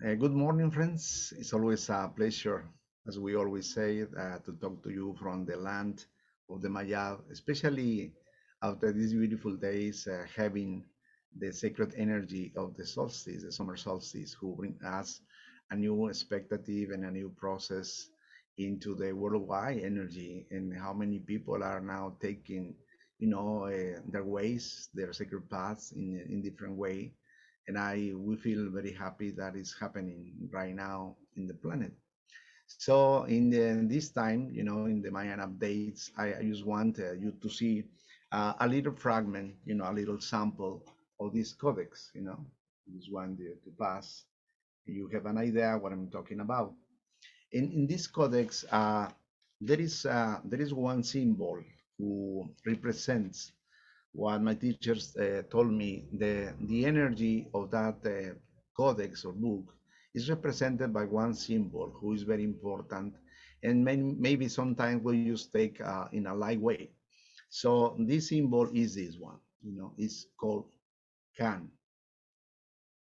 Good morning, friends. It's always a pleasure, as we always say, to talk to you from the land of the Maya, especially after these beautiful days, having the sacred energy of the solstice, the summer solstice, who bring us a new expectative and a new process into the worldwide energy, and how many people are now taking, their ways, their sacred paths in different way, and I we feel very happy that is happening right now in the planet. So this time, in the Mayan updates, I just want you to see a little fragment, a little sample of this codex. Just want you to pass. You have an idea what I'm talking about. In this codex, there is one symbol who represents what my teachers told me. The energy of that codex or book is represented by one symbol who is very important, and maybe sometimes we just take in a light way. So this symbol is this one. It's called Kan.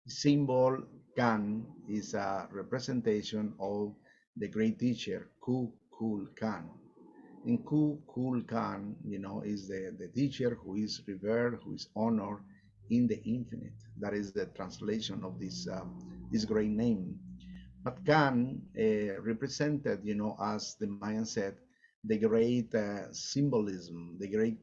Symbol Kan is a representation of the great teacher Kul Kan. And Kul Khan, is the teacher who is revered, who is honored in the infinite. That is the translation of this great name. But Khan represented, as the Mayan said, the great symbolism, the great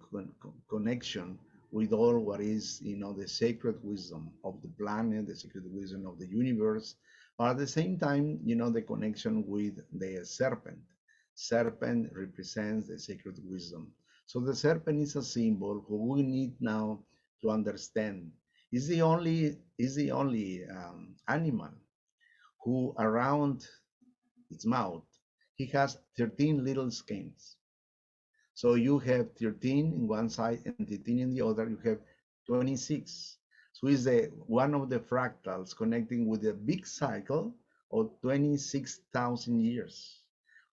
connection with all what is, the sacred wisdom of the planet, the sacred wisdom of the universe, but at the same time, the connection with the serpent. Serpent represents the sacred wisdom. So the serpent is a symbol who we need now to understand. Is the only animal who around its mouth he has 13 little skins. So you have 13 in one side and 13 in the other. You have 26. So it's one of the fractals connecting with the big cycle of 26,000 years,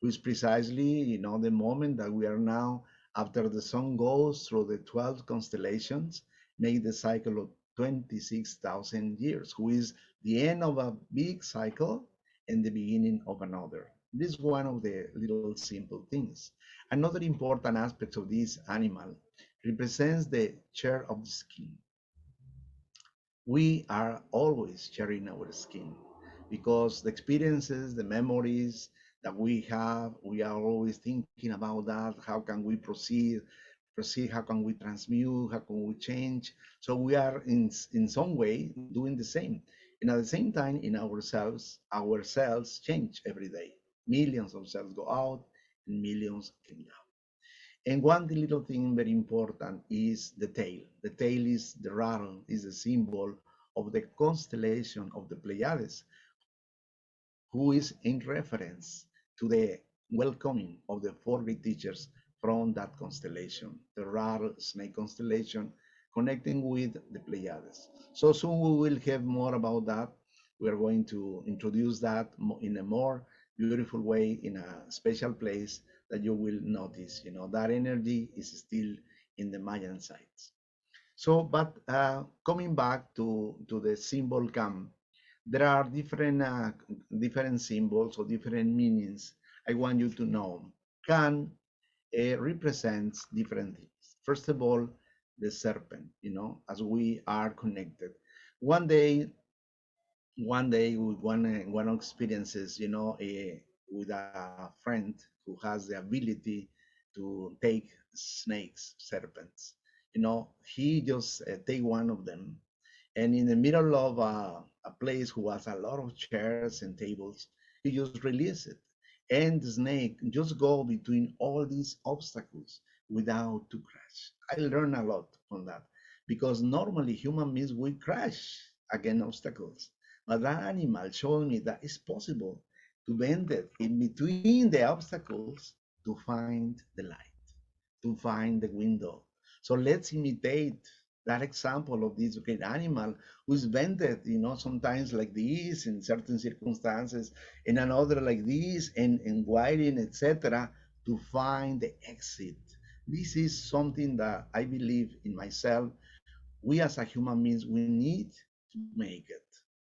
which is precisely, the moment that we are now, after the sun goes through the 12 constellations, make the cycle of 26,000 years, who is the end of a big cycle and the beginning of another. This is one of the little simple things. Another important aspect of this animal represents the share of the skin. We are always sharing our skin because the experiences, the memories that we have, we are always thinking about that. How can we proceed, how can we transmute, how can we change? So we are in some way doing the same. And at the same time, in our cells change every day. Millions of cells go out and millions come down. And one little thing very important is the tail. The tail is the rattle, is a symbol of the constellation of the Pleiades, who is in reference to the welcoming of the four great teachers from that constellation, the rattlesnake constellation, connecting with the Pleiades. So soon we will have more about that. We are going to introduce that in a more beautiful way in a special place that you will notice. That energy is still in the Mayan sites. So, but coming back to the symbol camp, there are different symbols or different meanings. I want you to know. Can represents different things. First of all, the serpent. As we are connected. One day, with one experiences, with a friend who has the ability to take snakes, serpents. He just take one of them, and in the middle of a place who has a lot of chairs and tables, he just release it, and the snake just go between all these obstacles without to crash. I learned a lot from that, because normally human beings we crash against obstacles, but that animal showed me that it's possible to bend it in between the obstacles to find the light, to find the window. So let's imitate that example of this great animal who's bended, sometimes like this in certain circumstances, and another like this, and widening, etc., to find the exit. This is something that I believe in myself. We as a human beings, we need to make it,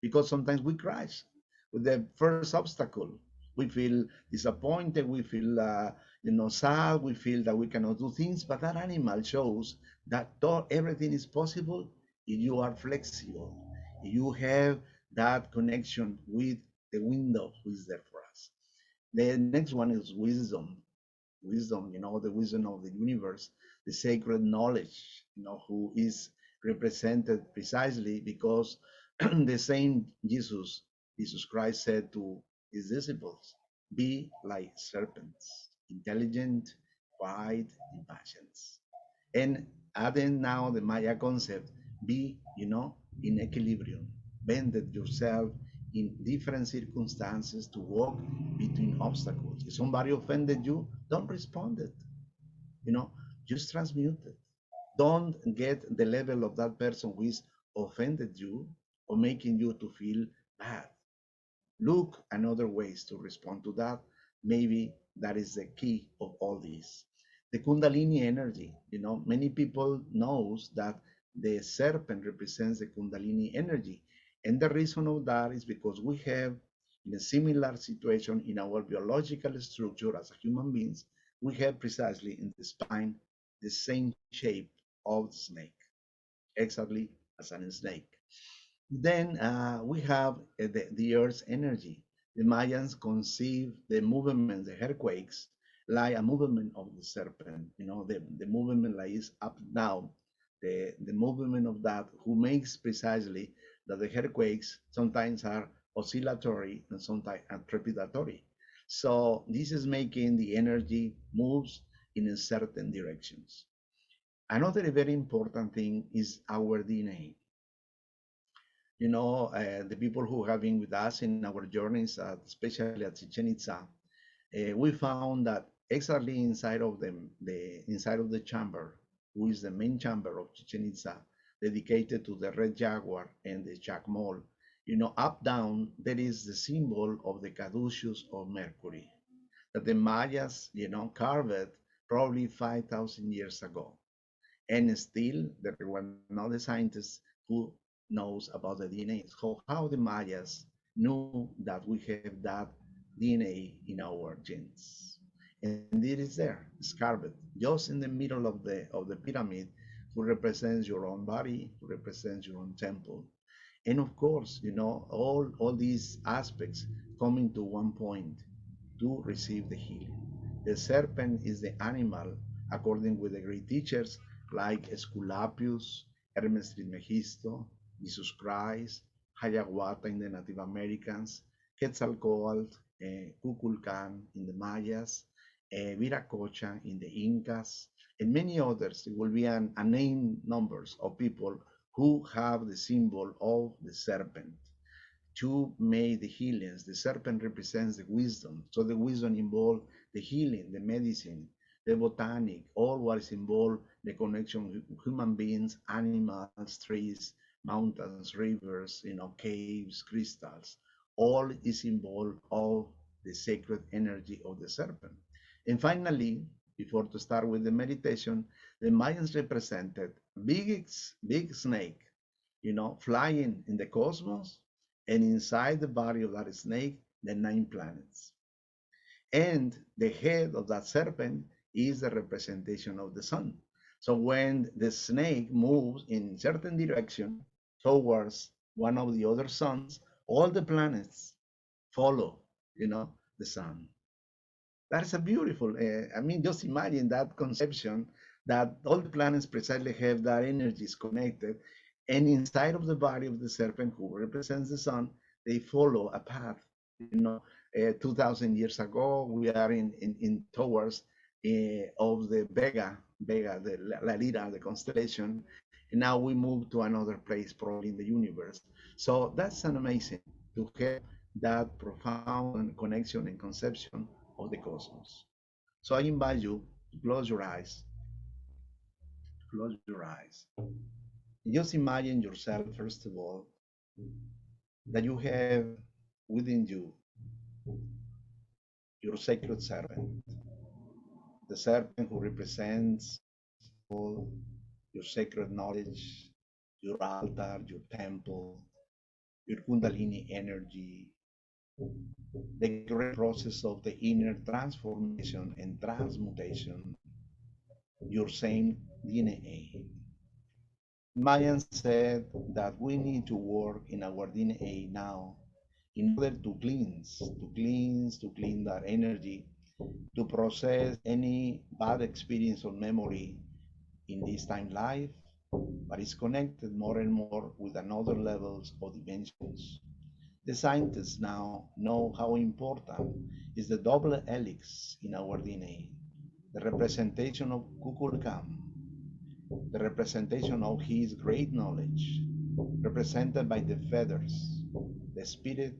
because sometimes we crash. with the first obstacle. We feel disappointed, we feel sad, we feel that we cannot do things, but that animal shows that everything is possible if you are flexible, if you have that connection with the window who is there for us. The next one is wisdom. Wisdom, the wisdom of the universe, the sacred knowledge, who is represented precisely because the same Jesus Christ said to his disciples, be like serpents, intelligent, quiet, and patient. And adding now the Maya concept, be, in equilibrium, bend yourself in different circumstances to walk between obstacles. If somebody offended you, don't respond it, you know, just transmute it. Don't get the level of that person who is offended you or making you to feel bad. Look another ways to respond to that. Maybe that is the key of all this. The Kundalini energy, many people knows that the serpent represents the Kundalini energy. And the reason of that is because we have in a similar situation in our biological structure as human beings, we have precisely in the spine the same shape of the snake, exactly as a snake. Then we have the Earth's energy. The Mayans conceive the movement, the earthquakes, like a movement of the serpent. The movement like is up and down. The movement of that who makes precisely that the earthquakes sometimes are oscillatory and sometimes are trepidatory. So this is making the energy moves in a certain directions. Another very important thing is our DNA. The people who have been with us in our journeys, especially at Chichen Itza, we found that exactly inside of the chamber, who is the main chamber of Chichen Itza, dedicated to the red jaguar and the chacmol, up down there is the symbol of the caduceus of Mercury that the Mayas, carved probably 5,000 years ago. And still, there were not the scientists who knows about the DNA. So how the Mayas knew that we have that DNA in our genes. And it is there, scarlet, just in the middle of the pyramid, who represents your own body, who represents your own temple. And of course, all these aspects coming to one point to receive the healing. The serpent is the animal, according with the great teachers like Esculapius, Hermes Trismegisto, Jesus Christ, Hayahuata in the Native Americans, Quetzalcoatl, Kukulkan in the Mayas, Viracocha in the Incas, and many others. It will be a name numbers of people who have the symbol of the serpent to make the healings. The serpent represents the wisdom. So the wisdom involves the healing, the medicine, the botanic, all what is involved, the connection with human beings, animals, trees, mountains, rivers, caves, crystals. All is involved of the sacred energy of the serpent. And finally, before to start with the meditation, the Mayans represented big snake, flying in the cosmos, and inside the body of that snake, the 9 planets. And the head of that serpent is the representation of the sun. So when the snake moves in certain direction towards one of the other suns, all the planets follow, the sun. That's a beautiful, just imagine that conception that all the planets precisely have that energy is connected. And inside of the body of the serpent, who represents the sun, they follow a path. 2,000 years ago, we are in towards of the Vega, the La Lira, the constellation. And now we move to another place, probably in the universe. So that's an amazing to have that profound connection and conception of the cosmos. So I invite you to close your eyes. Just imagine yourself, first of all, that you have within you your sacred serpent, the serpent who represents all your sacred knowledge, your altar, your temple, your Kundalini energy, the great process of the inner transformation and transmutation, your same DNA. Mayan said that we need to work in our DNA now in order to clean that energy, to process any bad experience or memory in this time life, but it's connected more and more with another levels or dimensions. The scientists now know how important is the double helix in our DNA, the representation of Kukulkan, the representation of his great knowledge, represented by the feathers, the spirit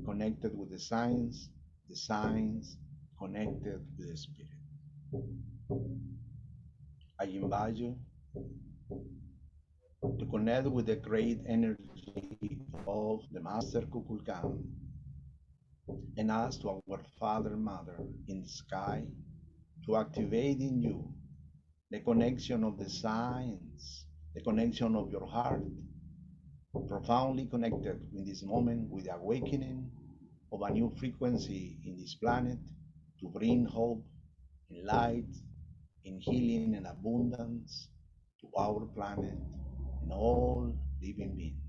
connected with the science connected with the spirit. I invite you to connect with the great energy of the Master Kukulkan and ask to our Father Mother in the sky to activate in you the connection of the science, the connection of your heart, profoundly connected in this moment with the awakening of a new frequency in this planet to bring hope in light, in healing and abundance to our planet and all living beings.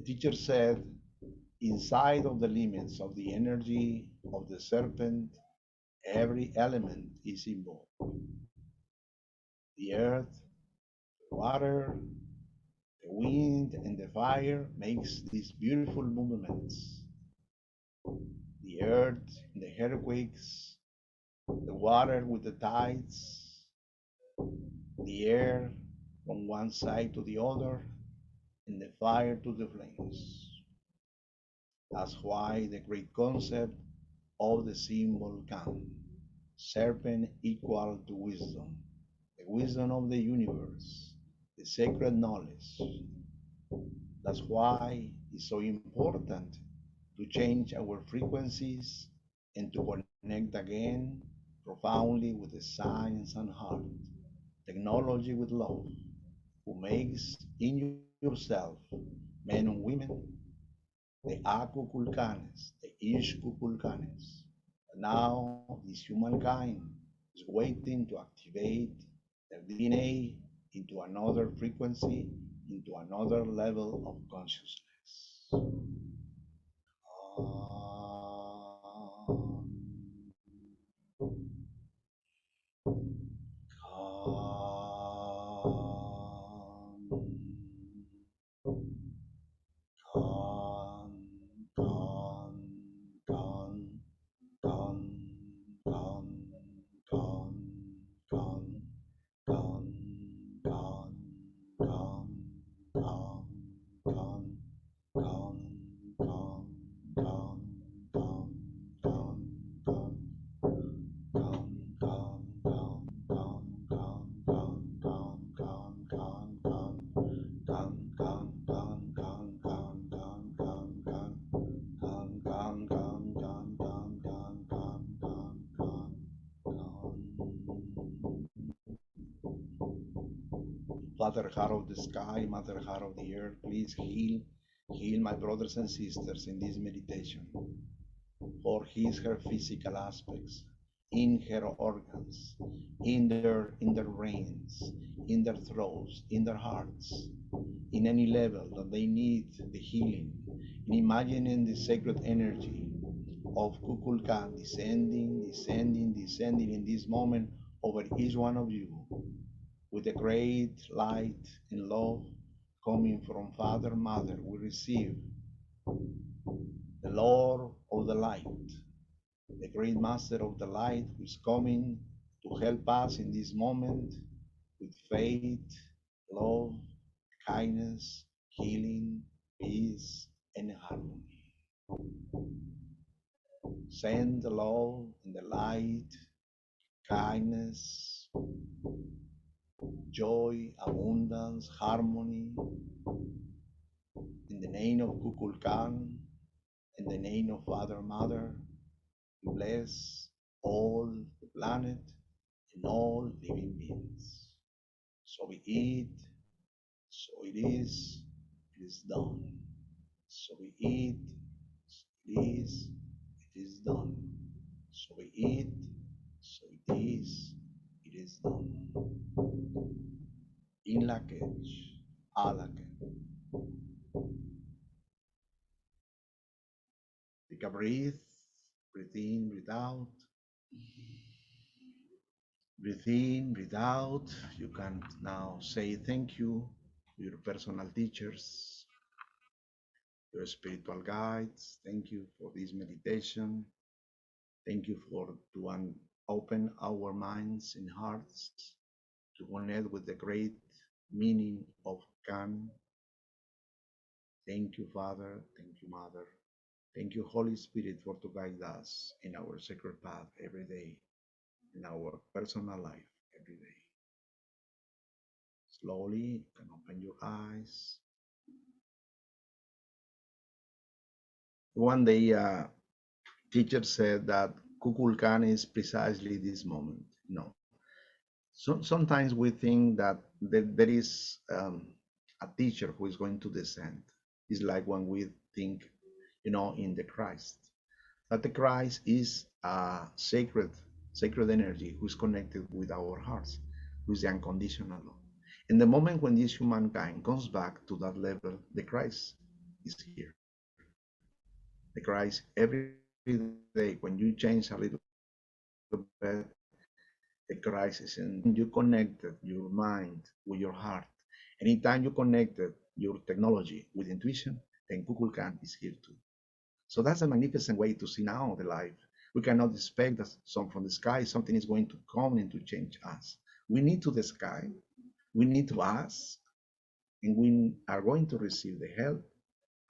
The teacher said, inside of the limits of the energy of the serpent, every element is involved. The earth, the water, the wind, and the fire makes these beautiful movements. The earth in the earthquakes, the water with the tides, the air from one side to the other, and the fire to the flames. That's why the great concept of the symbol comes. Serpent equal to wisdom, the wisdom of the universe, the sacred knowledge. That's why it's so important to change our frequencies and to connect again profoundly with the science and heart, technology with love, who makes in yourself men and women, the Akukulkanes, the Ishkukulkanes. Now this humankind is waiting to activate their DNA into another frequency, into another level of consciousness. Father Heart of the sky, Mother Heart of the earth, please heal my brothers and sisters in this meditation for her physical aspects, in her organs, in their brains, in their throats, in their hearts, in any level that they need the healing, in imagining the sacred energy of Kukulkan descending, descending, descending in this moment over each one of you with the great light and love coming from Father, Mother. We receive the Lord of the light, the great Master of the light who is coming to help us in this moment with faith, love, kindness, healing, peace, and harmony. Send the love and the light, kindness, joy, abundance, harmony in the name of Kukulkan, in the name of Father, Mother. We bless all the planet and all living beings. So we eat, so it is done. So we eat, it is done. So we eat, so it is done. In lak'ech, lak'ech. Take a breath, breathe in, breathe out. Breathe in, breathe out. You can now say thank you to your personal teachers, your spiritual guides. Thank you for this meditation. Thank you for to open our minds and hearts to connect with the great meaning of Kan. Thank you, Father. Thank you, Mother. Thank you, Holy Spirit, for to guide us in our sacred path every day, in our personal life every day. Slowly, you can open your eyes. One day, teacher said that Kukulkan is precisely this moment. No. So, sometimes we think that there is a teacher who is going to descend. It's like when we think, in the Christ. That the Christ is a sacred energy who is connected with our hearts, who is the unconditional love. In the moment when this humankind comes back to that level, the Christ is here. The Christ every day, when you change a little bit, the Christ is in you connected your mind with your heart. Anytime you connected your technology with intuition, then Kukulkan is here too. So that's a magnificent way to see now the life. We cannot expect that from the sky something is going to come and to change us. We need to the sky, we need to ask, and we are going to receive the help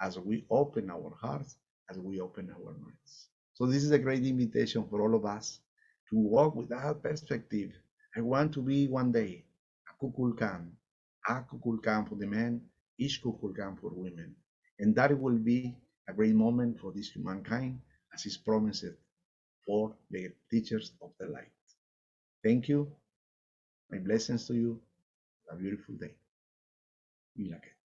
as we open our hearts, as we open our minds. So this is a great invitation for all of us to walk with that perspective. I want to be one day a Kukulkan for the men, each Kukulkan for women. And that will be a great moment for this humankind as is promised for the teachers of the light. Thank you. My blessings to you. A beautiful day. Be like it.